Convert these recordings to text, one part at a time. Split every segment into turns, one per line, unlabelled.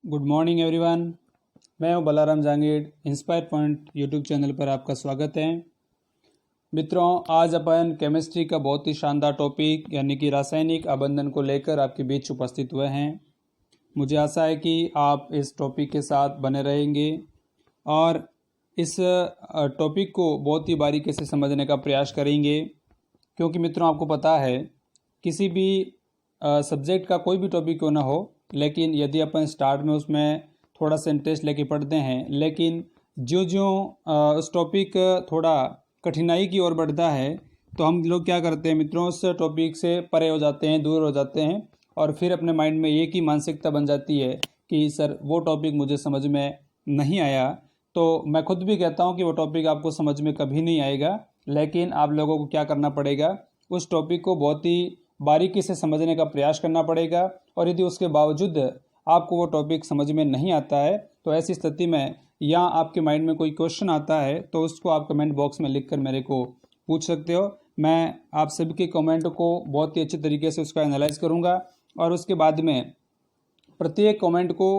Good morning everyone. मैं हूं Balaram Jangid. Inspire point YouTube channel पर आपका स्वागत है। मित्रों, आज अपन केमिस्ट्री का बहुत ही शानदार टॉपिक यानी कि रासायनिक आबंधन को लेकर आपके बीच उपस्थित हुए हैं। मुझे आशा है कि आप इस टॉपिक के साथ बने रहेंगे और इस टॉपिक को बहुत ही बारीकी से समझने का प्रयास करेंगे, क्योंकि मित्रों आपको पता है किसी भी सब्जेक्ट का कोई भी टॉपिक क्यों ना हो, लेकिन यदि अपन स्टार्ट में उसमें थोड़ा सा इंटरेस्ट लेके पढ़ते हैं, लेकिन जो उस टॉपिक थोड़ा कठिनाई की ओर बढ़ता है तो हम लोग क्या करते हैं मित्रों, उस टॉपिक से परे हो जाते हैं, दूर हो जाते हैं और फिर अपने माइंड में एक ही मानसिकता बन जाती है कि सर वो टॉपिक मुझे समझ में नहीं आया। तो मैं खुद भी कहता हूँ कि वो टॉपिक आपको समझ में कभी नहीं आएगा, लेकिन आप लोगों को क्या करना पड़ेगा, उस टॉपिक को बहुत ही बारीकी से समझने का प्रयास करना पड़ेगा। और यदि उसके बावजूद आपको वो टॉपिक समझ में नहीं आता है तो ऐसी स्थिति में या आपके माइंड में कोई क्वेश्चन आता है तो उसको आप कमेंट बॉक्स में लिखकर मेरे को पूछ सकते हो। मैं आप सभी के कमेंट को बहुत ही अच्छे तरीके से उसका एनालाइज करूँगा और उसके बाद में प्रत्येक कमेंट को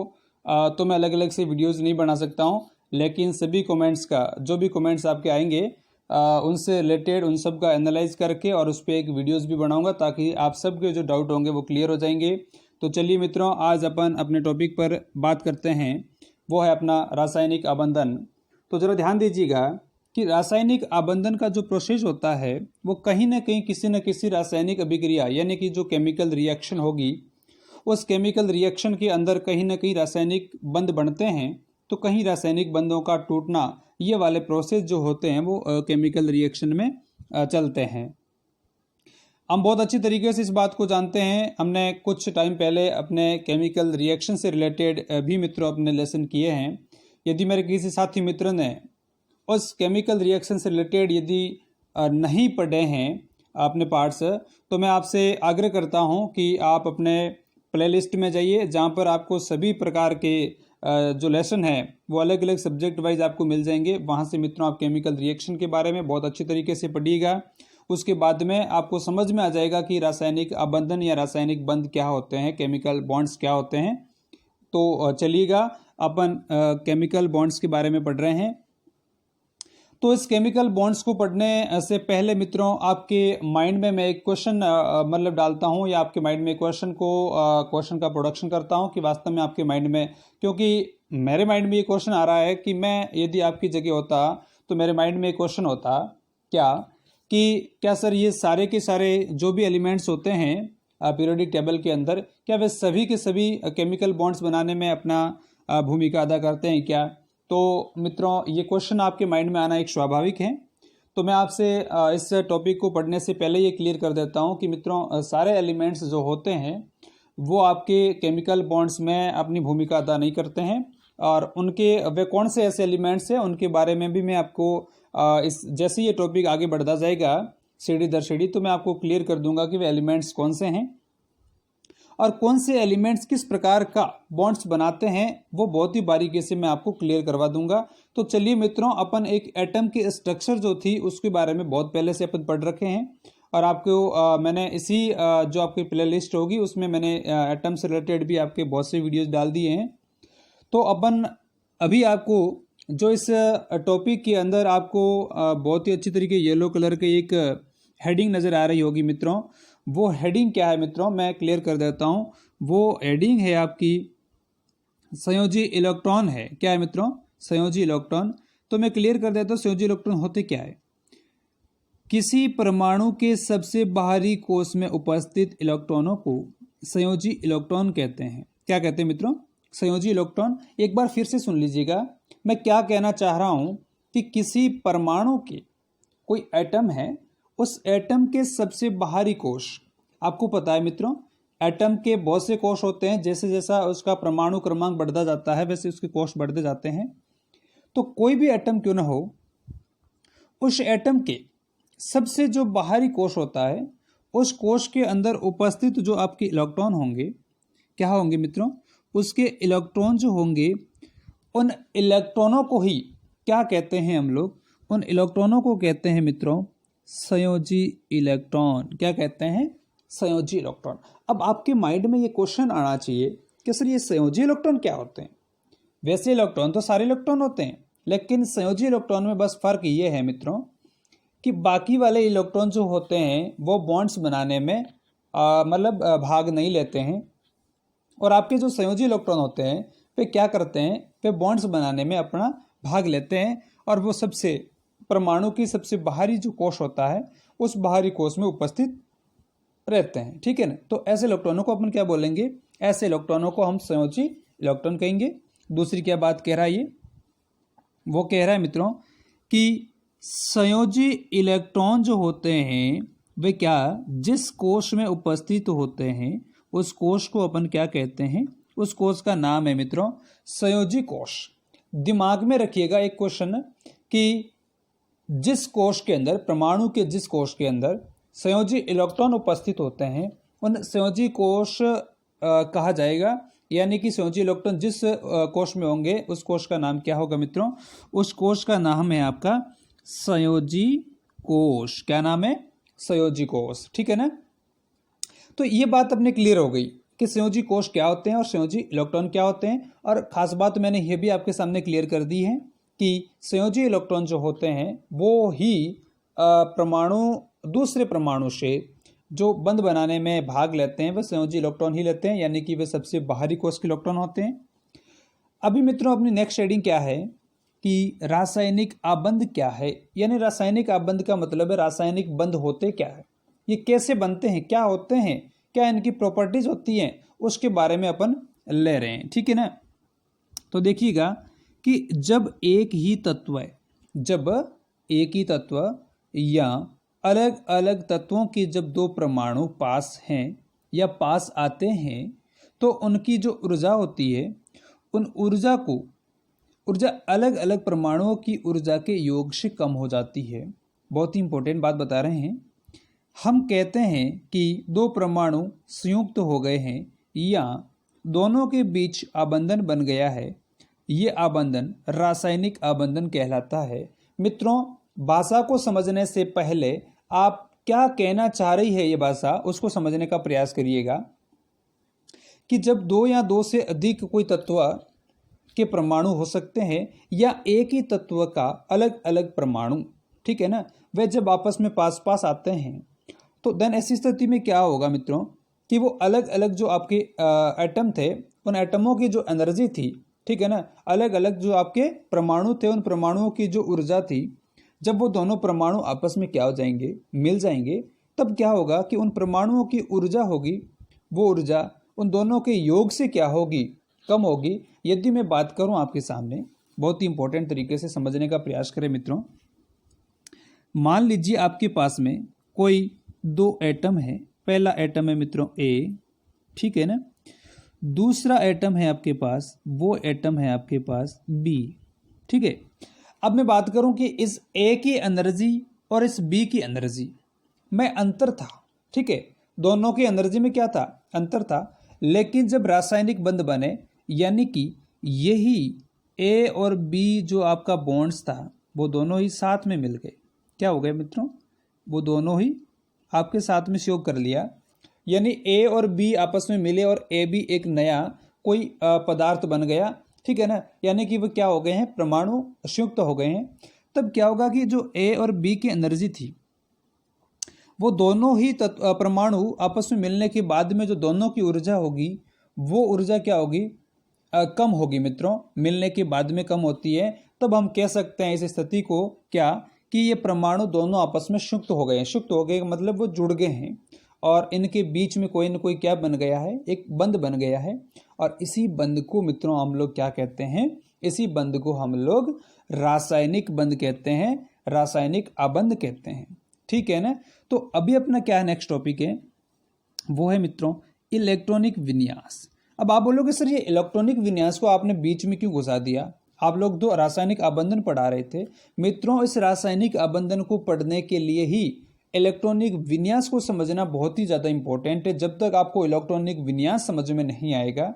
तो मैं अलग अलग से वीडियोज़ नहीं बना सकता हूँ, लेकिन सभी कमेंट्स का जो भी कमेंट्स आपके आएंगे उनसे रिलेटेड उन सब का एनालाइज करके और उस पर एक वीडियोस भी बनाऊंगा, ताकि आप सब के जो डाउट होंगे वो क्लियर हो जाएंगे। तो चलिए मित्रों, आज अपन अपने टॉपिक पर बात करते हैं, वो है अपना रासायनिक आबंधन। तो ज़रा ध्यान दीजिएगा कि रासायनिक आबंधन का जो प्रोसेस होता है वो कहीं ना कहीं किसी न किसी रासायनिक अभिक्रिया यानी कि जो केमिकल रिएक्शन होगी, उस केमिकल रिएक्शन के अंदर कहीं ना कहीं रासायनिक बंध बनते हैं। तो कहीं रासायनिक बंधों का टूटना, ये वाले प्रोसेस जो होते हैं वो केमिकल रिएक्शन में चलते हैं। हम बहुत अच्छी तरीके से इस बात को जानते हैं। हमने कुछ टाइम पहले अपने केमिकल रिएक्शन से रिलेटेड भी मित्रों अपने लेसन किए हैं। यदि मेरे किसी साथी मित्र ने उस केमिकल रिएक्शन से रिलेटेड यदि नहीं पढ़े हैं अपने पार्ट्स, तो मैं आपसे आग्रह करता हूं कि आप अपने प्लेलिस्ट में जाइए, जहां पर आपको सभी प्रकार के जो लेसन है वो अलग अलग सब्जेक्ट वाइज आपको मिल जाएंगे। वहां से मित्रों आप केमिकल रिएक्शन के बारे में बहुत अच्छी तरीके से पढ़िएगा। उसके बाद में आपको समझ में आ जाएगा कि रासायनिक आबंधन या रासायनिक बंध क्या होते हैं, केमिकल बॉन्ड्स क्या होते हैं। तो चलिएगा, अपन केमिकल बॉन्ड्स के बारे में पढ़ रहे हैं। तो इस केमिकल बॉन्ड्स को पढ़ने से पहले मित्रों आपके माइंड में मैं एक क्वेश्चन मतलब डालता हूं, या आपके माइंड में क्वेश्चन का प्रोडक्शन करता हूं कि वास्तव में आपके माइंड में, क्योंकि मेरे माइंड में ये क्वेश्चन आ रहा है कि मैं यदि आपकी जगह होता तो मेरे माइंड में एक क्वेश्चन होता क्या सर ये सारे के सारे जो भी एलिमेंट्स होते हैं पीरियोडिक टेबल के अंदर, क्या वे सभी के सभी केमिकल बॉन्ड्स बनाने में अपना भूमिका अदा करते हैं क्या? तो मित्रों ये क्वेश्चन आपके माइंड में आना एक स्वाभाविक है। तो मैं आपसे इस टॉपिक को पढ़ने से पहले ये क्लियर कर देता हूँ कि मित्रों सारे एलिमेंट्स जो होते हैं वो आपके केमिकल बॉन्ड्स में अपनी भूमिका अदा नहीं करते हैं, और वे कौन से ऐसे एलिमेंट्स हैं उनके बारे में भी मैं आपको इस जैसे ये टॉपिक आगे बढ़ता जाएगा सीढ़ी दर सीढ़ी, तो मैं आपको क्लियर कर दूंगा कि वे एलिमेंट्स कौन से हैं और कौन से एलिमेंट्स किस प्रकार का बॉन्ड्स बनाते हैं, वो बहुत ही बारीकी से मैं आपको क्लियर करवा दूंगा। तो चलिए मित्रों, अपन एक एटम की स्ट्रक्चर जो थी उसके बारे में बहुत पहले से अपन पढ़ रखे हैं, और आपको मैंने इसी जो आपकी प्ले लिस्ट होगी उसमें मैंने एटम से रिलेटेड भी आपके बहुत से वीडियोज डाल दिए हैं। तो अपन अभी आपको जो इस टॉपिक के अंदर आपको बहुत ही अच्छी तरीके येलो कलर के एक हेडिंग नज़र आ रही होगी मित्रों, वो हेडिंग क्या है मित्रों मैं क्लियर कर देता हूं। वो हेडिंग है आपकी संयोजी इलेक्ट्रॉन है। क्या है मित्रों? संयोजी इलेक्ट्रॉन। तो मैं क्लियर कर देता हूं संयोजी इलेक्ट्रॉन होते क्या है। किसी परमाणु के सबसे बाहरी कोष में उपस्थित इलेक्ट्रॉनों को संयोजी इलेक्ट्रॉन कहते हैं। क्या कहते हैं मित्रों? संयोजी इलेक्ट्रॉन। एक बार फिर से सुन लीजिएगा, मैं क्या कहना चाह रहा हूं कि किसी परमाणु के कोई एटम है, उस एटम के सबसे बाहरी कोष, आपको पता है मित्रों एटम के बहुत से कोष होते हैं, जैसे जैसा उसका परमाणु क्रमांक बढ़ता जाता है वैसे उसके कोष बढ़ते जाते हैं। तो कोई भी एटम क्यों ना हो, उस एटम के सबसे जो बाहरी कोष होता है, उस कोष के अंदर उपस्थित जो आपके इलेक्ट्रॉन होंगे, क्या होंगे मित्रों? उसके इलेक्ट्रॉन जो होंगे, उन इलेक्ट्रॉनों को ही क्या कहते हैं हम लोग? उन इलेक्ट्रॉनों को कहते हैं मित्रों संयोजी इलेक्ट्रॉन। क्या कहते हैं? संयोजी इलेक्ट्रॉन। अब आपके माइंड में ये क्वेश्चन आना चाहिए कि सर ये संयोजी इलेक्ट्रॉन क्या होते हैं। वैसे इलेक्ट्रॉन तो सारे इलेक्ट्रॉन होते हैं, लेकिन संयोजी इलेक्ट्रॉन में बस फर्क ये है मित्रों कि बाकी वाले इलेक्ट्रॉन जो होते हैं वो बॉन्ड्स बनाने में भाग नहीं लेते हैं, और आपके जो संयोजी इलेक्ट्रॉन होते हैं वे क्या करते हैं, वे बॉन्ड्स बनाने में अपना भाग लेते हैं, और वो सबसे परमाणु की सबसे बाहरी जो कोश होता है उस बाहरी कोश में उपस्थित रहते हैं। ठीक है ना। तो ऐसे इलेक्ट्रॉनों को अपन क्या बोलेंगे, ऐसे इलेक्ट्रॉनों को हम संयोजी इलेक्ट्रॉन कहेंगे। दूसरी क्या बात कह रहा है ये, वो कह रहा है मित्रों कि संयोजी इलेक्ट्रॉन जो होते हैं वे क्या, जिस कोश में उपस्थित होते हैं उस कोश को अपन क्या कहते हैं, उस कोश का नाम है मित्रों संयोजी कोश। दिमाग में रखिएगा एक क्वेश्चन कि जिस कोश के अंदर, परमाणु के जिस कोश के अंदर संयोजी इलेक्ट्रॉन उपस्थित होते हैं उन संयोजी कोश कहा जाएगा, यानी कि संयोजी इलेक्ट्रॉन जिस कोश में होंगे उस कोश का नाम क्या होगा मित्रों, उस कोश का नाम है आपका संयोजी कोश। क्या नाम है, संयोजी कोश। ठीक है ना। तो ये बात अपने क्लियर हो गई कि संयोजी कोश क्या होते हैं और संयोजी इलेक्ट्रॉन क्या होते हैं। और खास बात मैंने ये भी आपके सामने क्लियर कर दी है कि संयोजी इलेक्ट्रॉन जो होते हैं वो ही परमाणु दूसरे परमाणु से जो बंध बनाने में भाग लेते हैं वह संयोजी इलेक्ट्रॉन ही लेते हैं, यानी कि वे सबसे बाहरी कोश के इलेक्ट्रॉन होते हैं। अभी मित्रों अपनी नेक्स्ट हेडिंग क्या है कि रासायनिक आबंध क्या है, यानी रासायनिक आबंध का मतलब है रासायनिक बंध होते क्या है, ये कैसे बनते हैं, क्या होते हैं, क्या इनकी प्रॉपर्टीज होती हैं, उसके बारे में अपन ले रहे हैं। ठीक है ना। तो देखिएगा कि जब एक ही तत्व या अलग अलग तत्वों के जब दो परमाणु पास हैं या पास आते हैं तो उनकी जो ऊर्जा होती है उन ऊर्जा अलग अलग परमाणुओं की ऊर्जा के योग से कम हो जाती है। बहुत ही इंपॉर्टेंट बात बता रहे हैं। हम कहते हैं कि दो परमाणु संयुक्त हो गए हैं या दोनों के बीच आबंधन बन गया है, ये आबंधन रासायनिक आबंधन कहलाता है। मित्रों भाषा को समझने से पहले आप क्या कहना चाह रही है ये भाषा, उसको समझने का प्रयास करिएगा कि जब दो या दो से अधिक कोई तत्व के परमाणु हो सकते हैं या एक ही तत्व का अलग अलग परमाणु, ठीक है ना, वे जब आपस में पास पास आते हैं तो देन ऐसी स्थिति में क्या होगा मित्रों कि वो अलग अलग जो आपके एटम थे उन एटमों की जो एनर्जी थी, ठीक है ना, अलग अलग जो आपके परमाणु थे उन परमाणुओं की जो ऊर्जा थी, जब वो दोनों परमाणु आपस में क्या हो जाएंगे, मिल जाएंगे, तब क्या होगा कि उन परमाणुओं की ऊर्जा होगी, वो ऊर्जा उन दोनों के योग से क्या होगी, कम होगी। यदि मैं बात करूं आपके सामने, बहुत ही इंपॉर्टेंट तरीके से समझने का प्रयास करें मित्रों। मान लीजिए आपके पास में कोई दो एटम है, पहला एटम है मित्रों ए, ठीक है ना, दूसरा एटम है आपके पास, वो एटम है आपके पास बी, ठीक है। अब मैं बात करूं कि इस ए की एनर्जी और इस बी की एनर्जी में अंतर था, ठीक है, दोनों की एनर्जी में क्या था, अंतर था। लेकिन जब रासायनिक बंध बने, यानी कि यही ए और बी जो आपका बॉन्ड्स था वो दोनों ही साथ में मिल गए, क्या हो गए मित्रों, वो दोनों ही आपके साथ में सहयोग कर लिया, यानी ए और बी आपस में मिले और ए बी एक नया कोई पदार्थ बन गया, ठीक है ना, यानी कि वो क्या हो गए हैं, परमाणु संयुक्त हो गए हैं। तब क्या होगा कि जो ए और बी की एनर्जी थी वो दोनों ही परमाणु आपस में मिलने के बाद में जो दोनों की ऊर्जा होगी वो ऊर्जा क्या होगी, कम होगी मित्रों, मिलने के बाद में कम होती है। तब हम कह सकते हैं इस स्थिति को क्या कि ये परमाणु दोनों आपस में संयुक्त हो गए हैं। संयुक्त हो गए मतलब वो जुड़ गए हैं और इनके बीच में कोई न कोई क्या बन गया है, एक बंध बन गया है। और इसी बंध को मित्रों हम लोग क्या कहते हैं, इसी बंध को हम लोग रासायनिक बंध कहते हैं, रासायनिक आबंध कहते हैं, ठीक है ना। तो अभी अपना क्या है, नेक्स्ट टॉपिक है वो है मित्रों इलेक्ट्रॉनिक विन्यास। अब आप बोलोगे सर ये इलेक्ट्रॉनिक विन्यास को आपने बीच में क्यों घुसा दिया, आप लोग तो रासायनिक आबंधन पढ़ा रहे थे। मित्रों इस रासायनिक आबंधन को पढ़ने के लिए ही इलेक्ट्रॉनिक विन्यास को समझना बहुत ही ज़्यादा इंपॉर्टेंट है। जब तक आपको इलेक्ट्रॉनिक विन्यास समझ में नहीं आएगा,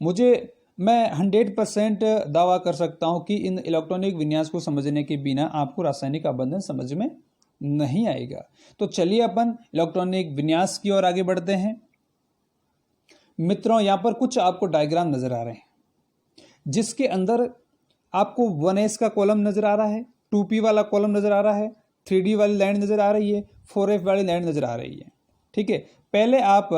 मैं 100% दावा कर सकता हूं कि इन इलेक्ट्रॉनिक विन्यास को समझने के बिना आपको रासायनिक आबंधन समझ में नहीं आएगा। तो चलिए अपन इलेक्ट्रॉनिक विन्यास की ओर आगे बढ़ते हैं। मित्रों यहाँ पर कुछ आपको डायग्राम नजर आ रहे हैं, जिसके अंदर आपको 1s का कॉलम नजर आ रहा है, 2p वाला कॉलम नजर आ रहा है, 3d वाली लाइन नजर आ रही है, 4f वाली लाइन नजर आ रही है। ठीक है, पहले आप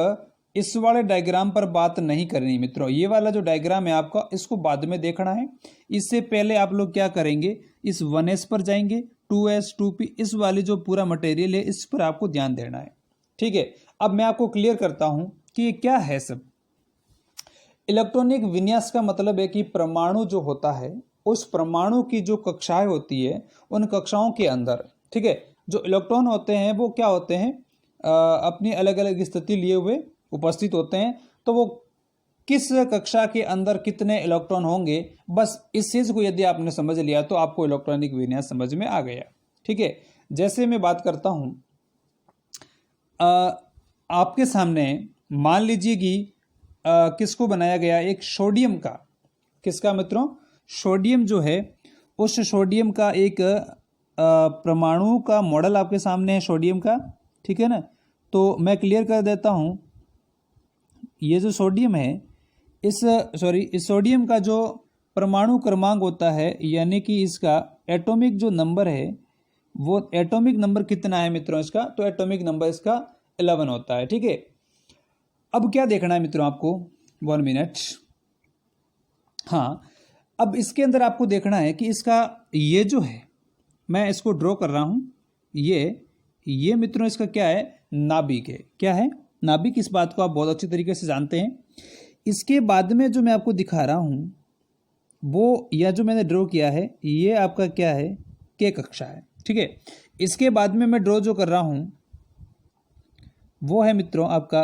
इस वाले डायग्राम पर बात नहीं करनी मित्रों, ये वाला जो डायग्राम है आपका, इसको बाद में देखना है। इससे पहले आप लोग क्या करेंगे, इस 1s पर जाएंगे, 2s 2p इस वाली जो पूरा मटेरियल है इस पर आपको ध्यान देना है। ठीक है, अब मैं आपको क्लियर करता हूं कि ये क्या है सब। इलेक्ट्रॉनिक विन्यास का मतलब है कि परमाणु जो होता है, उस परमाणु की जो कक्षाएं होती है, उन कक्षाओं के अंदर, ठीक है, जो इलेक्ट्रॉन होते हैं वो क्या होते हैं, अपनी अलग अलग स्थिति लिए हुए उपस्थित होते हैं। तो वो किस कक्षा के अंदर कितने इलेक्ट्रॉन होंगे, बस इस चीज को यदि आपने समझ लिया तो आपको इलेक्ट्रॉनिक विन्यास समझ में आ गया। ठीक है, जैसे मैं बात करता हूं, आपके सामने मान लीजिए कि किसको बनाया गया, एक सोडियम का, किसका मित्रों, सोडियम जो है, उस सोडियम का एक परमाणु का मॉडल आपके सामने है सोडियम का। ठीक है ना, तो मैं क्लियर कर देता हूं, ये जो सोडियम है, इस सोडियम का जो परमाणु क्रमांक होता है, यानी कि इसका एटॉमिक जो नंबर है, वो एटॉमिक नंबर कितना है मित्रों इसका, तो एटॉमिक नंबर इसका 11 होता है। ठीक है, अब क्या देखना है मित्रों आपको, 1 मिनट। हाँ, अब इसके अंदर आपको देखना है कि इसका ये जो है, मैं इसको ड्रॉ कर रहा हूं, ये मित्रों इसका क्या है, नाभिक है। क्या है, नाभिक। इस बात को आप बहुत अच्छी तरीके से जानते हैं। इसके बाद में जो मैं आपको दिखा रहा हूं, वो या जो मैंने ड्रॉ किया है, ये आपका क्या है, के कक्षा है। ठीक है, इसके बाद में मैं ड्रॉ जो कर रहा हूं वो है मित्रों आपका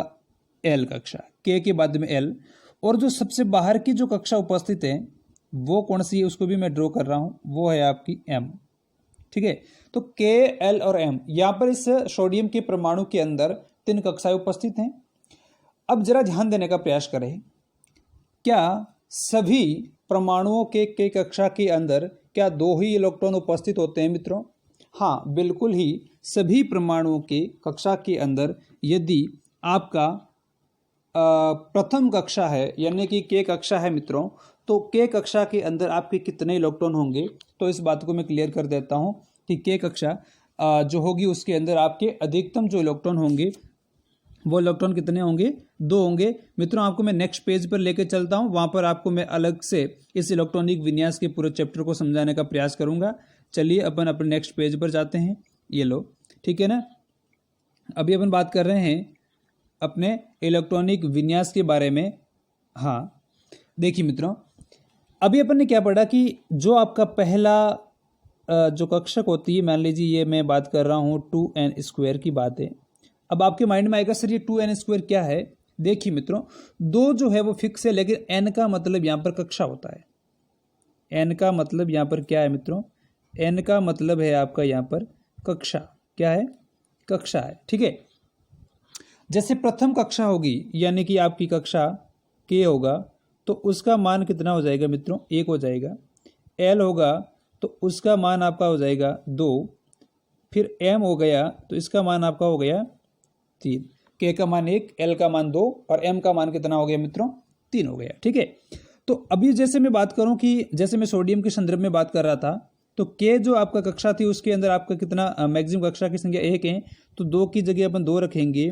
एल कक्षा, के बाद में एल। और जो सबसे बाहर की जो कक्षा उपस्थित है वो कौन सी है, उसको भी मैं ड्रॉ कर रहा हूं, वो है आपकी एम। ठीक है, तो के, एल और एम, यहां पर इस सोडियम के परमाणु के अंदर 3 कक्षाएं उपस्थित हैं। अब जरा ध्यान देने का प्रयास करें, क्या सभी परमाणुओं के कक्षा के अंदर क्या 2 ही इलेक्ट्रॉन उपस्थित होते हैं मित्रों? हाँ, बिल्कुल ही, सभी परमाणुओं के कक्षा के अंदर यदि आपका प्रथम कक्षा है, यानी कि के कक्षा है मित्रों, तो के कक्षा के अंदर आपके कितने इलेक्ट्रॉन होंगे, तो इस बात को मैं क्लियर कर देता हूं कि के कक्षा जो होगी उसके अंदर आपके अधिकतम जो इलेक्ट्रॉन होंगे वो इलेक्ट्रॉन कितने होंगे, 2 होंगे। मित्रों, आपको मैं नेक्स्ट पेज पर लेकर चलता हूं, वहां पर आपको मैं अलग से इस इलेक्ट्रॉनिक विन्यास के पूरे चैप्टर को समझाने का प्रयास करूंगा। चलिए अपन अपने नेक्स्ट पेज पर जाते हैं। ये लो, ठीक है ना, अभी अपन बात कर रहे हैं अपने इलेक्ट्रॉनिक विन्यास के बारे में। हाँ, देखिए मित्रों, अभी अपन ने क्या पढ़ा कि जो आपका पहला जो कक्षक होती है, मान लीजिए ये मैं बात कर रहा हूँ 2n² की बात है। अब आपके माइंड में आएगा सर ये 2n² क्या है। देखिए मित्रों, 2 जो है वो फिक्स है, लेकिन n का मतलब यहाँ पर कक्षा होता है। n का मतलब यहाँ पर क्या है मित्रों, n का मतलब है आपका यहाँ पर कक्षा। क्या है, कक्षा है। ठीक है, जैसे प्रथम कक्षा होगी, यानी कि आपकी कक्षा k होगा, तो उसका मान कितना हो जाएगा मित्रों, 1 हो जाएगा। l होगा तो उसका मान आपका हो जाएगा 2। फिर m हो गया तो इसका मान आपका हो गया 3। k का मान 1, l का मान 2 और m का मान कितना हो गया मित्रों, 3 हो गया। ठीक है, तो अभी जैसे मैं बात करूं कि जैसे मैं सोडियम के संदर्भ में बात कर रहा था, तो k जो आपका कक्षा थी उसके अंदर आपका कितना मैक्सिमम कक्षा की संख्या 1 है, तो 2 की जगह अपन 2 रखेंगे।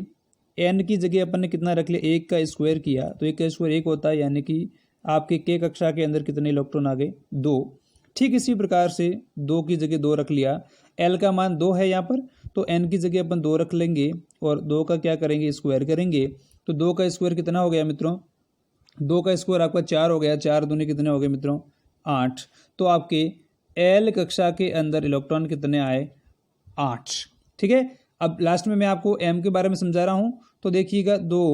n की जगह अपन ने कितना रख लिया, 1 का स्क्वायर किया, तो 1 का स्क्वायर 1 होता है, यानी कि आपके k कक्षा के अंदर कितने इलेक्ट्रॉन आ गए, 2। ठीक इसी प्रकार से 2 की जगह 2 रख लिया। l का मान 2 है यहाँ पर, तो n की जगह अपन 2 रख लेंगे और 2 का क्या करेंगे, स्क्वायर करेंगे। तो 2 का स्क्वायर कितना हो गया मित्रों, 2 का स्क्वायर आपका 4 हो गया। 4 दूनी कितने हो गए मित्रों, 8। तो आपके l कक्षा के अंदर इलेक्ट्रॉन कितने आए, 8। ठीक है, अब लास्ट में मैं आपको m के बारे में समझा रहा हूँ, तो देखिएगा 2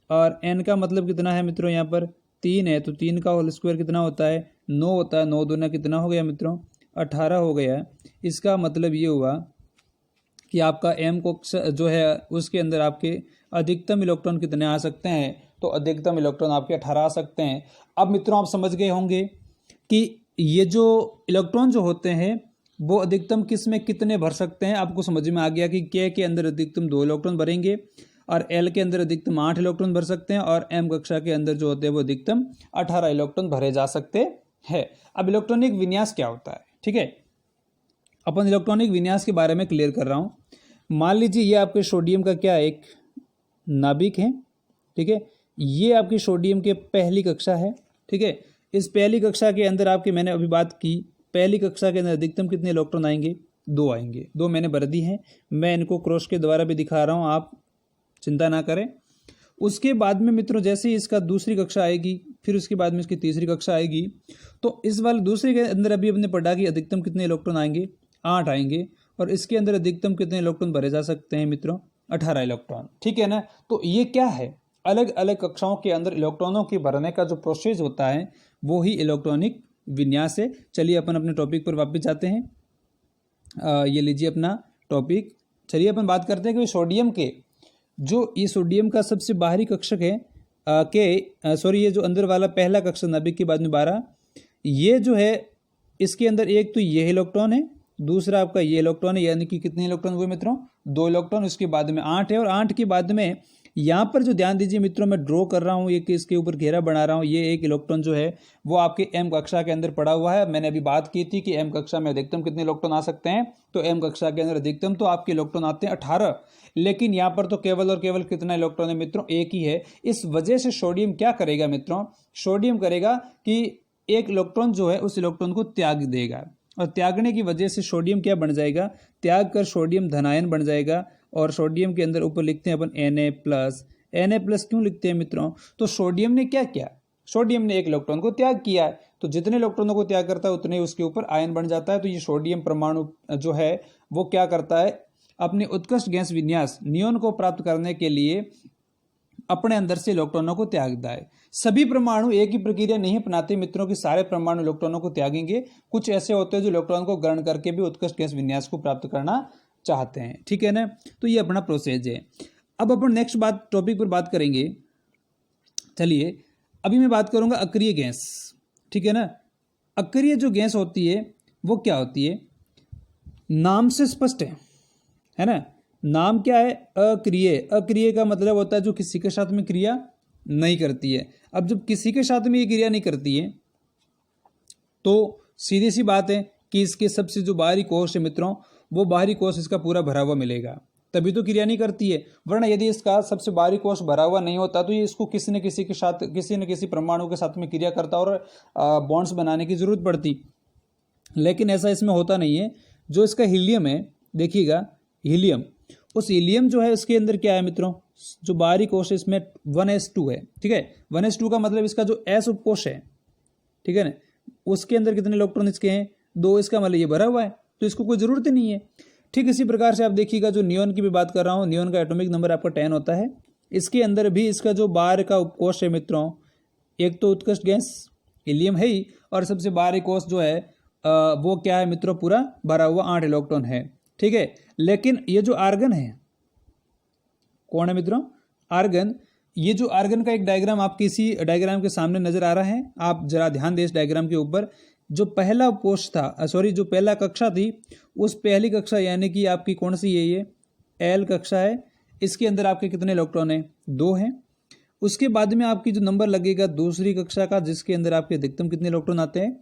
और n का मतलब कितना है मित्रों, यहाँ पर 3 है, तो 3 का होल स्क्वायर कितना होता है, 9 होता है। 9 दूना कितना हो गया मित्रों, 18 हो गया। इसका मतलब ये हुआ कि आपका m को जो है उसके अंदर आपके अधिकतम इलेक्ट्रॉन कितने आ सकते हैं, तो अधिकतम इलेक्ट्रॉन आपके 18 आ सकते हैं। अब मित्रों आप समझ गए होंगे कि ये जो इलेक्ट्रॉन जो होते हैं वो अधिकतम किस में कितने भर सकते हैं। आपको समझ में आ गया कि के अंदर अधिकतम 2 इलेक्ट्रॉन भरेंगे। और एल के अंदर अधिकतम 8 इलेक्ट्रॉन भर सकते हैं और एम कक्षा के अंदर जो होते हैं वो अधिकतम 18 इलेक्ट्रॉन भरे जा सकते हैं। अब इलेक्ट्रॉनिक विन्यास क्या होता है, ठीक है, अपन इलेक्ट्रॉनिक विन्यास के बारे में क्लियर कर रहा हूं। मान लीजिए ये आपके सोडियम का क्या एक नाभिक है, ठीक है, ये आपकी सोडियम के पहली कक्षा है, ठीक है। इस पहली कक्षा के अंदर आपकी मैंने अभी बात की, पहली कक्षा के अंदर अधिकतम कितने इलेक्ट्रॉन आएंगे, 2 आएंगे, 2 मैंने भर दी हैं, मैं इनको क्रॉस के द्वारा भी दिखा रहा हूँ, आप चिंता ना करें। उसके बाद में मित्रों जैसे ही इसका दूसरी कक्षा आएगी, फिर उसके बाद में इसकी तीसरी कक्षा आएगी, तो इस वाले दूसरे के अंदर अभी हमने पढ़ा कि अधिकतम कितने इलेक्ट्रॉन आएंगे, 8 आएंगे, और इसके अंदर अधिकतम कितने इलेक्ट्रॉन भरे जा सकते हैं मित्रों, 18 इलेक्ट्रॉन, ठीक है ना। तो ये क्या है, अलग अलग कक्षाओं के अंदर इलेक्ट्रॉनों की भरने का जो प्रोसेस होता है वो ही इलेक्ट्रॉनिक विन्यास है। चलिए अपन अपने टॉपिक पर वापस जाते हैं। ये लीजिए अपना टॉपिक। चलिए अपन बात करते हैं कि सोडियम के जो ये सोडियम का सबसे बाहरी कक्षक है ये जो अंदर वाला पहला कक्षक नाभिक के बाद में 12, ये जो है इसके अंदर एक तो ये इलेक्ट्रॉन है, दूसरा आपका ये इलेक्ट्रॉन है, यानी कि कितने इलेक्ट्रॉन हुए मित्रों, 2 इलेक्ट्रॉन, उसके बाद में 8 है, और 8 के बाद में यहाँ पर जो ध्यान दीजिए मित्रों, मैं ड्रॉ कर रहा हूँ, एक इसके ऊपर घेरा बना रहा हूँ, ये एक इलेक्ट्रॉन जो है वो आपके एम कक्षा के अंदर पड़ा हुआ है। मैंने अभी बात की थी कि एम कक्षा में अधिकतम कितने इलेक्ट्रॉन आ सकते हैं, तो एम कक्षा के अंदर अधिकतम तो आपके इलेक्ट्रॉन आते हैं 18, लेकिन यहाँ पर तो केवल और केवल कितना इलेक्ट्रॉन है मित्रों, एक ही है। इस वजह से सोडियम क्या करेगा मित्रों, सोडियम करेगा कि एक इलेक्ट्रॉन जो है उस इलेक्ट्रॉन को त्याग देगा, और त्यागने की वजह से सोडियम क्या बन जाएगा, त्याग कर सोडियम धनायन बन जाएगा, और सोडियम के अंदर ऊपर लिखते हैं अपन Na+। क्यों लिखते हैं मित्रों, तो सोडियम ने क्या किया, सोडियम ने एक इलेक्ट्रॉन को त्याग किया है, तो जितने इलेक्ट्रॉनों को त्याग करता है उतने ही उसके ऊपर आयन बन जाता है। तो ये सोडियम परमाणु जो है वो क्या करता है, अपने उत्कृष्ट गैस विन्यास नियोन को प्राप्त करने के लिए अपने अंदर से इलेक्ट्रॉनों को त्यागता है। सभी परमाणु एक ही प्रक्रिया नहीं अपनाते मित्रों कि सारे परमाणु इलेक्ट्रॉनों को त्यागेंगे, कुछ ऐसे होते हैं जो इलेक्ट्रॉन को ग्रहण करके भी उत्कृष्ट गैस विन्यास को प्राप्त करना चाहते हैं, ठीक है ना। तो ये अपना प्रोसेस है। अब अपन नेक्स्ट टॉपिक पर बात करेंगे। चलिए अभी मैं बात करूंगा अक्रिय गैस, ठीक है ना। अक्रिय जो गैस होती है वो क्या होती है, नाम से स्पष्ट है ना, नाम क्या है, अक्रिय। अक्रिय का मतलब होता है जो किसी के साथ में क्रिया नहीं करती है। अब जब किसी के साथ में ये क्रिया नहीं करती है तो सीधी सी बात है कि इसके सबसे जो बाहरी कोश है मित्रों, वो बाहरी कोश इसका पूरा भरा हुआ मिलेगा, तभी तो क्रिया नहीं करती है। वरना यदि इसका सबसे बाहरी कोश भरा हुआ नहीं होता तो ये इसको किसी न किसी के साथ, किसी न किसी परमाणु के साथ में क्रिया करता और बॉन्ड्स बनाने की जरूरत पड़ती, लेकिन ऐसा इसमें होता नहीं है। जो इसका हीलियम है, देखिएगा हीलियम, उस हीलियम जो है इसके अंदर क्या है मित्रों, जो बाहरी कोश है इसमें 1s2 है, ठीक है। 1s2 का मतलब इसका जो s उपकोश है, ठीक है ना, उसके अंदर कितने इलेक्ट्रॉन इसके हैं, 2, इसका मतलब ये भरा हुआ है, तो इसको कोई जरूरत ही नहीं है। ठीक इसी प्रकार से आप देखिएगा, जो नियोन की भी बात कर रहा हूँ, नियोन का एटॉमिक नंबर आपका 10 होता है, इसके अंदर भी इसका जो बाहर का उपकोश है मित्रों, एक तो उत्कृष्ट गैस हीलियम है ही, और सबसे बाहरी कोश जो है वो क्या है मित्रों, पूरा भरा हुआ 8 इलेक्ट्रॉन है, ठीक है। लेकिन ये जो आर्गन है, कौन है मित्रों, आर्गन। ये जो आर्गन का एक डायग्राम आपके इसी डायग्राम के सामने नजर आ रहा है, आप जरा ध्यान दें इस डायग्राम के ऊपर। जो पहला कोश था, जो पहला कक्षा थी, उस पहली कक्षा यानी कि आपकी कौन सी है, ये एल कक्षा है, इसके अंदर आपके कितने इलेक्ट्रॉन हैं, 2 हैं। उसके बाद में आपकी जो नंबर लगेगा दूसरी कक्षा का, जिसके अंदर आपके अधिकतम कितने इलेक्ट्रॉन आते हैं,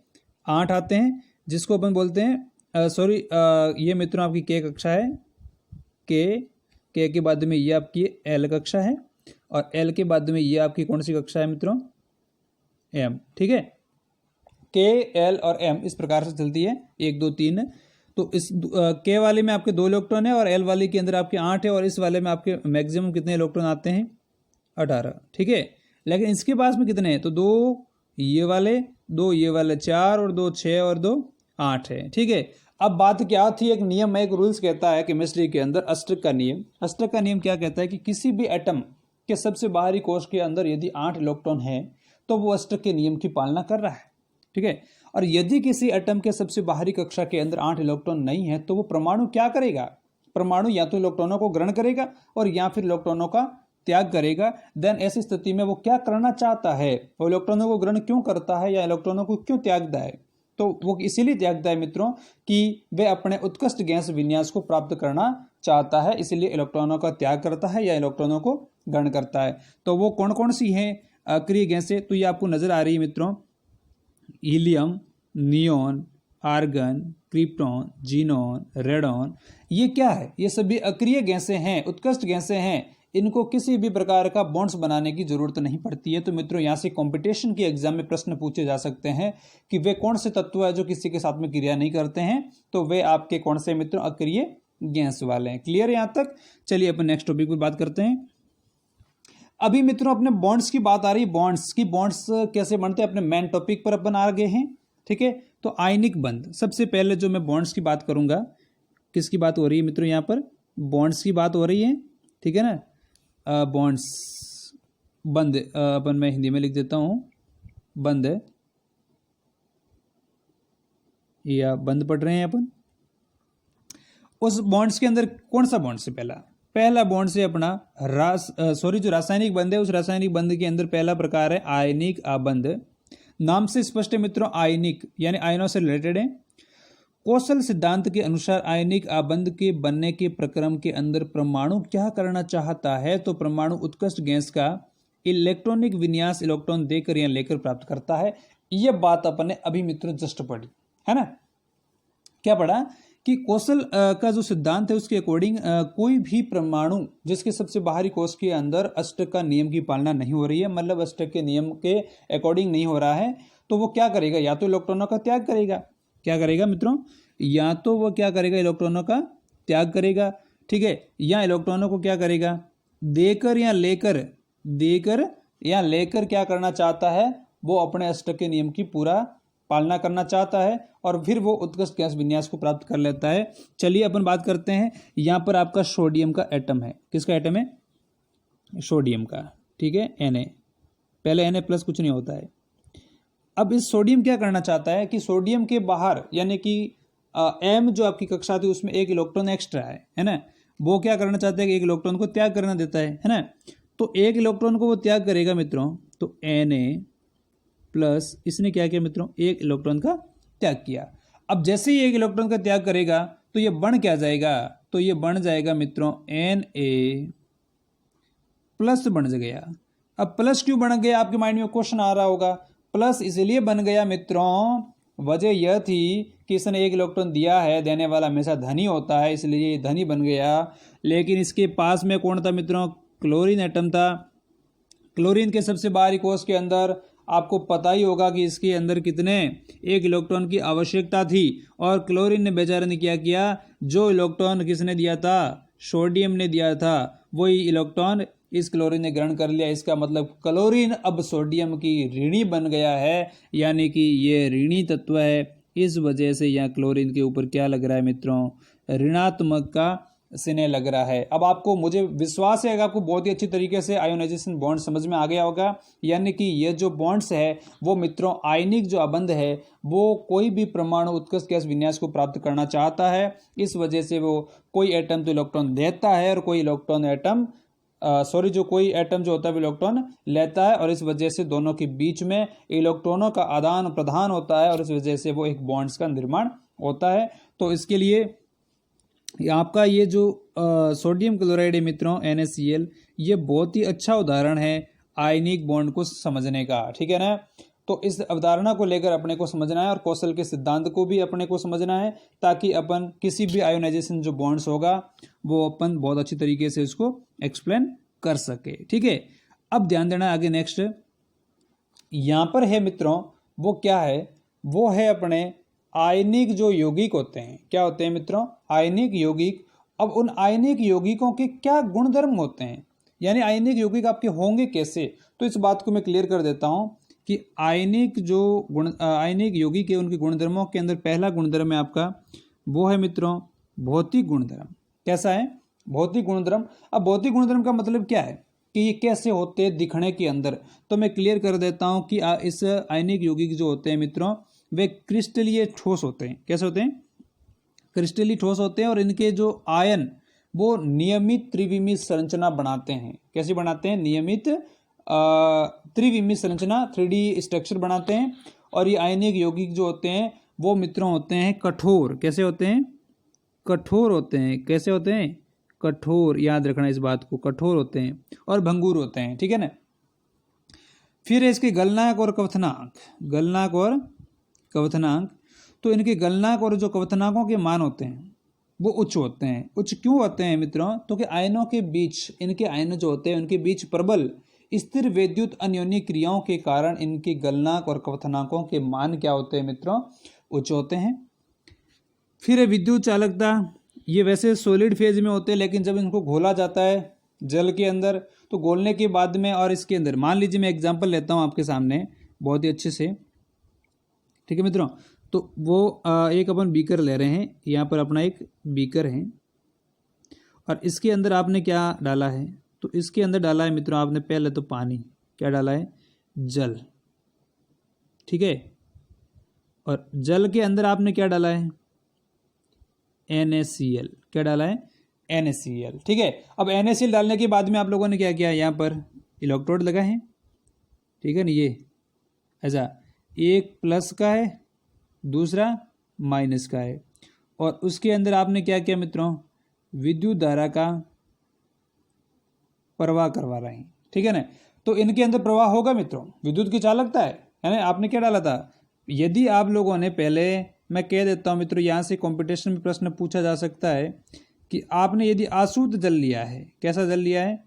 8 आते हैं, जिसको अपन बोलते हैं ये मित्रों आपकी के कक्षा है, के के बाद में ये आपकी एल कक्षा है, और एल के बाद में ये आपकी कौन सी कक्षा है मित्रों, एम, ठीक है। के, एल और एम इस प्रकार से चलती है, 1 2 3। तो इस के वाले में आपके 2 इलेक्ट्रॉन है, और एल वाले के अंदर आपके 8 है, और इस वाले में आपके मैक्सिमम कितने इलेक्ट्रॉन आते हैं, 18, ठीक है। लेकिन इसके पास में कितने हैं, तो 2 ये वाले, 2 ये वाले, 4 और 2 6 और 2 8 है, ठीक है। अब बात क्या थी, एक नियम, एक रूल्स कहता है केमिस्ट्री के अंदर, अष्टक का नियम। अष्टक का नियम क्या कहता है कि किसी भी एटम के सबसे बाहरी कोश के अंदर यदि 8 इलेक्ट्रॉन है तो वो अष्टक के नियम की पालना कर रहा है, ठीक है। और यदि किसी एटम के सबसे बाहरी कक्षा के अंदर 8 इलेक्ट्रॉन नहीं है तो वो परमाणु क्या करेगा, परमाणु या तो इलेक्ट्रॉनों को ग्रहण करेगा और या फिर इलेक्ट्रॉनों का त्याग करेगा। देन ऐसी स्थिति में वो क्या करना चाहता है, वो इलेक्ट्रॉनों को ग्रहण क्यों करता है या इलेक्ट्रॉनों को क्यों त्यागता है, तो वो इसीलिए त्यागता है मित्रों कि वे अपने उत्कृष्ट गैस विन्यास को प्राप्त करना चाहता है, इसलिए इलेक्ट्रॉनों का त्याग करता है या इलेक्ट्रॉनों को ग्रहण करता है। तो वो कौन कौन सी हैं अक्रिय गैसें? तो ये आपको नजर आ रही है मित्रों, helium, neon, argon, krypton, xenon, radon. ये क्या है? ये सभी अक्रिय गैसें हैं, उत्कृष्ट गैसें हैं। इनको किसी भी प्रकार का बॉन्ड्स बनाने की जरूरत नहीं पड़ती है। तो मित्रों यहाँ से कंपटीशन के एग्जाम में प्रश्न पूछे जा सकते हैं कि वे कौन से तत्व है जो किसी के साथ में क्रिया नहीं करते हैं, तो वे आपके कौन से मित्रों अक्रिय गैस वाले हैं। क्लियर है यहाँ तक? चलिए अपन नेक्स्ट टॉपिक पर बात करते हैं। अभी मित्रों अपने बॉन्ड्स की बात आ रही है, बॉन्ड्स कैसे बनते हैं, अपने मेन टॉपिक पर अपन आ गए हैं। ठीक है, तो आयनिक बंध, सबसे पहले जो मैं बॉन्ड्स की बात करूंगा, किसकी बात हो रही है मित्रों? यहाँ पर बॉन्ड्स की बात हो रही है। ठीक है ना, बॉन्ड्स बंद अपन मैं हिंदी में लिख देता हूं, बंद या बंद पढ़ रहे हैं अपन। उस बॉन्ड्स के अंदर कौन सा बॉन्ड से पहला बॉन्ड से अपना जो रासायनिक बंध है, उस रासायनिक बंध के अंदर पहला प्रकार है आयनिक आबंध। नाम से स्पष्ट है मित्रों, आयनिक यानी आयनों से रिलेटेड है। कोसल सिद्धांत के अनुसार आयनिक आबंध के बनने के प्रक्रम के अंदर परमाणु क्या करना चाहता है? तो परमाणु उत्कृष्ट गैस का इलेक्ट्रॉनिक विन्यास इलेक्ट्रॉन देकर या लेकर प्राप्त करता है। यह बात अपन ने अभी मित्रों जस्ट पढ़ी है ना। क्या पढ़ा कि कोसल का जो सिद्धांत है उसके अकॉर्डिंग कोई भी परमाणु जिसके सबसे बाहरी कोश के अंदर अष्टक का नियम की पालना नहीं हो रही है, मतलब अष्टक के नियम के अकॉर्डिंग नहीं हो रहा है, तो वो क्या करेगा? या तो इलेक्ट्रॉनों का त्याग करेगा। क्या करेगा मित्रों? या तो वो क्या करेगा? इलेक्ट्रॉनों का त्याग करेगा। ठीक है, या इलेक्ट्रॉनों को क्या करेगा? देकर या लेकर क्या करना चाहता है? वो अपने अष्टक के नियम की पूरा पालना करना चाहता है और फिर वो उत्कृष्ट गैस विन्यास को प्राप्त कर लेता है। चलिए अपन बात करते हैं, यहां पर आपका सोडियम का एटम है। किसका एटम है? सोडियम का। ठीक है, Na, पहले Na प्लस कुछ नहीं होता है। अब इस सोडियम क्या करना चाहता है कि सोडियम के बाहर यानी कि M जो आपकी कक्षा थी उसमें एक इलेक्ट्रॉन एक्स्ट्रा है ना, वो क्या करना चाहता है कि एक इलेक्ट्रॉन को त्याग करना देता है ना। तो एक इलेक्ट्रॉन को वो त्याग करेगा मित्रों, तो Na प्लस इसने क्या किया मित्रों? एक इलेक्ट्रॉन का त्याग किया। अब जैसे ही एक इलेक्ट्रॉन का त्याग करेगा तो ये बन क्या जाएगा? तो ये बन जाएगा मित्रों Na प्लस बन गया। अब प्लस क्यों बन गया? आपके माइंड में क्वेश्चन आ रहा होगा। प्लस इसलिए बन गया मित्रों, वजह यह थी कि इसने एक इलेक्ट्रॉन दिया है, देने वाला हमेशा धनी होता है, इसलिए ये धनी बन गया। लेकिन इसके पास में कौन था मित्रों? क्लोरीन एटम था। क्लोरीन के सबसे बाहरी कोश के अंदर आपको पता ही होगा कि इसके अंदर कितने एक इलेक्ट्रॉन की आवश्यकता थी, और क्लोरीन ने बेचारे ने क्या किया? जो इलेक्ट्रॉन किसने दिया था? सोडियम ने दिया था, वही इलेक्ट्रॉन इस क्लोरीन ने ग्रहण कर लिया। इसका मतलब क्लोरीन अब सोडियम की ऋणी बन गया है, यानी कि ये ऋणी तत्व है। इस वजह से यहाँ क्लोरीन के ऊपर क्या लग रहा है मित्रों? ऋणात्मक का सिने लग रहा है। अब आपको, मुझे विश्वास है कि आपको बहुत ही अच्छी तरीके से आयोनाइजेशन बॉन्ड समझ में आ गया होगा। यानी कि ये जो बॉन्ड्स है वो मित्रों आयनिक जो आबंध है वो कोई भी परमाणु उत्कृष्ट गैस विन्यास को प्राप्त करना चाहता है। इस वजह से वो कोई एटम तो इलेक्ट्रॉन देता है और कोई कोई एटम जो होता है वो इलेक्ट्रॉन लेता है, और इस वजह से दोनों के बीच में इलेक्ट्रॉनों का आदान प्रदान होता है और इस वजह से वो एक बॉन्ड्स का निर्माण होता है। तो इसके लिए आपका ये जो सोडियम क्लोराइड है मित्रों NaCl, ये बहुत ही अच्छा उदाहरण है आयनिक बॉन्ड को समझने का। ठीक है ना, तो इस अवधारणा को लेकर अपने को समझना है और कौशल के सिद्धांत को भी अपने को समझना है, ताकि अपन किसी भी आयोनाइजेशन जो बॉन्ड्स होगा वो अपन बहुत अच्छी तरीके से उसको एक्सप्लेन कर सके। ठीक है, अब ध्यान देना आगे नेक्स्ट यहाँ पर है मित्रों, वो क्या है? वो है अपने आयनिक जो यौगिक होते हैं। क्या होते हैं मित्रों? आयनिक यौगिक। अब उन आयनिक यौगिकों के क्या गुणधर्म होते हैं, यानी आयनिक यौगिक आपके होंगे कैसे? तो इस बात को मैं क्लियर कर देता हूं कि आयनिक यौगिक है, उनके गुणधर्मों के अंदर पहला गुणधर्म है आपका, वो है मित्रों भौतिक गुणधर्म। कैसा है? भौतिक गुणधर्म। अब भौतिक गुणधर्म का मतलब क्या है कि ये कैसे होते हैं दिखने के अंदर? तो मैं क्लियर कर देता हूं कि इस आयनिक यौगिक जो होते हैं मित्रों वे क्रिस्टलीय ठोस होते हैं। कैसे होते हैं? क्रिस्टलीय ठोस होते हैं, और इनके जो आयन वो नियमित त्रिविमीय संरचना बनाते हैं। कैसे बनाते हैं? नियमित त्रिविमीय संरचना 3D स्ट्रक्चर बनाते हैं। और ये आयनिक यौगिक जो होते हैं वो मित्रों होते हैं कठोर। कैसे होते हैं? कठोर होते हैं। कैसे होते हैं? कठोर, याद रखना इस बात को, कठोर होते हैं और भंगुर होते हैं, ठीक है ना। फिर है इसके गलनांक और क्वथनांक, गलनांक और क्वथनांक। तो इनके गलनांक और जो क्वथनांकों के मान होते हैं वो उच्च होते हैं। उच्च क्यों होते हैं मित्रों? तो कि आयनों के बीच, इनके आयन जो होते हैं उनके बीच प्रबल स्थिर विद्युत अन्योन्य क्रियाओं के कारण इनके गलनांक और क्वथनांकों के मान क्या होते हैं मित्रों? उच्च होते हैं। फिर है विद्युत चालकता। ये वैसे सॉलिड फेज में होते हैं, लेकिन जब इनको घोला जाता है जल के अंदर, तो घोलने के बाद में और इसके अंदर, मान लीजिए मैं एग्जांपल लेता हूँ आपके सामने बहुत ही अच्छे से, ठीक है मित्रों। तो वो एक अपन बीकर ले रहे हैं, यहाँ पर अपना एक बीकर है और इसके अंदर आपने क्या डाला है? तो इसके अंदर डाला है मित्रों आपने पहले तो पानी, क्या डाला है? जल, ठीक है। और जल के अंदर आपने क्या डाला है? NaCl, क्या डाला है? NaCl, ठीक है। अब NaCl डालने के बाद में आप लोगों ने क्या किया? यहाँ पर इलेक्ट्रोड लगा है, ठीक है ना, ये ऐसा एक प्लस का है, दूसरा माइनस का है, और उसके अंदर आपने क्या किया मित्रों? विद्युत धारा का प्रवाह करवा रहे हैं, ठीक है ना। तो इनके अंदर प्रवाह होगा मित्रों, विद्युत की चालकता है ना। आपने क्या डाला था? यदि आप लोगों ने पहले, मैं कह देता हूं मित्रों, यहाँ से कंपटीशन में प्रश्न पूछा जा सकता है कि आपने यदि आसूत जल लिया है, कैसा जल लिया है?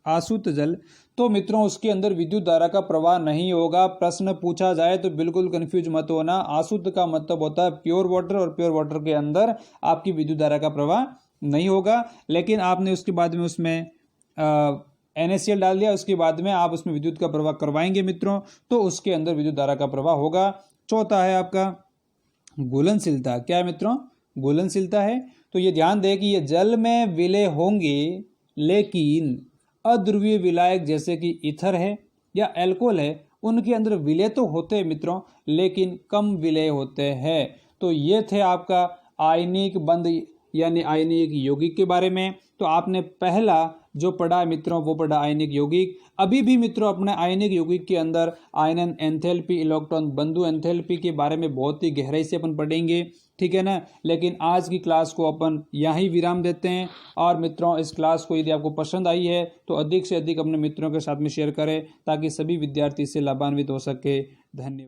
आसूत जल, तो मित्रों उसके अंदर विद्युत धारा का प्रवाह नहीं होगा। प्रश्न पूछा जाए तो बिल्कुल कंफ्यूज मत होना। आसूत का मतलब होता है प्योर वाटर, और प्योर वाटर के अंदर आपकी विद्युत धारा का प्रवाह नहीं होगा। लेकिन आपने उसके बाद में उसमें NaCl डाल दिया, उसके बाद में आप उसमें विद्युत का प्रवाह करवाएंगे मित्रों, तो उसके अंदर विद्युत धारा का प्रवाह होगा। चौथा है आपका घुलनशीलता। क्या है मित्रों? घुलनशीलता है। तो ये ध्यान दें कि ये जल में विलय होंगे, लेकिन अध्रुवीय विलायक जैसे कि ईथर है या अल्कोहल है, उनके अंदर विलय तो होते हैं मित्रों, लेकिन कम विलय होते हैं। तो ये थे आपका आयनिक बंध यानी आयनिक यौगिक के बारे में। तो आपने पहला जो पढ़ा है मित्रों वो पढ़ा आयनिक यौगिक। अभी भी मित्रों अपने आयनिक यौगिक के अंदर आयनन एंथैल्पी, इलेक्ट्रॉन बंधु एंथैल्पी के बारे में बहुत ही गहराई से अपन पढ़ेंगे, ठीक है ना। लेकिन आज की क्लास को अपन यहाँ ही विराम देते हैं। और मित्रों इस क्लास को यदि आपको पसंद आई है तो अधिक से अधिक अपने मित्रों के साथ में शेयर करें, ताकि सभी विद्यार्थी इससे लाभान्वित हो सके। धन्यवाद।